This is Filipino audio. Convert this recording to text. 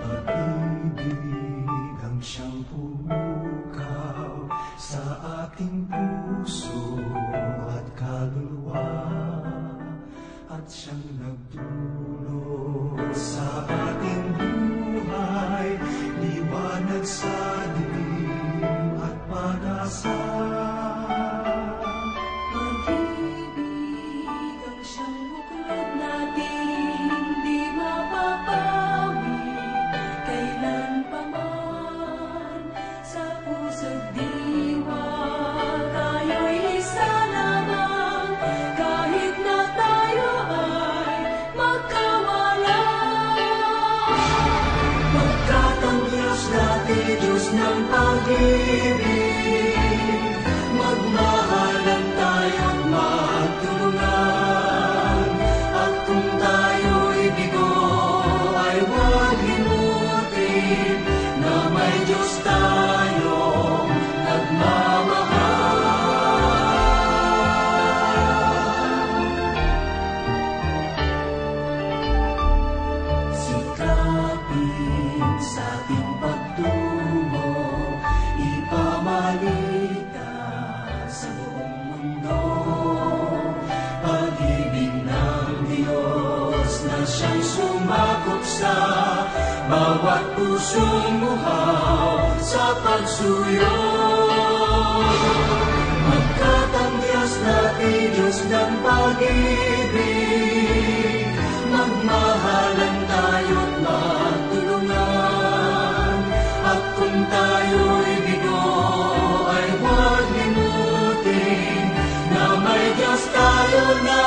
Pag-ibig ang siyang pukaw sa ating puso at kaluluwa, at siyang nagdulot sa ating buhay, liwanag sa dilim at pag-asa. Pag-ibig ang siyang buklod natin, di mapapawi kailanpaman. Sa puso't diwa, tayo'y isa lamang, kahit na tayo ay magkawalan. Magkatangyas natin, Diyos ng pag-ibig, magmahalan tayo't magtulungan. At kung tayo'y bigo, ay huwag limutin na may Diyos tayong nagmamahal. Sikapin sa ating pagtungo, ipamalita sa buong mundo, pag-ibig ng Diyos na siyang sumakop sa bawat pusong uhaw sa pagsuyo. Magkatangyas natin, Diyos ng pag-ibig, magmahalan tayo't magtulungan. At kung tayo'y bigo, ay huwag limutin na may Diyos tayo na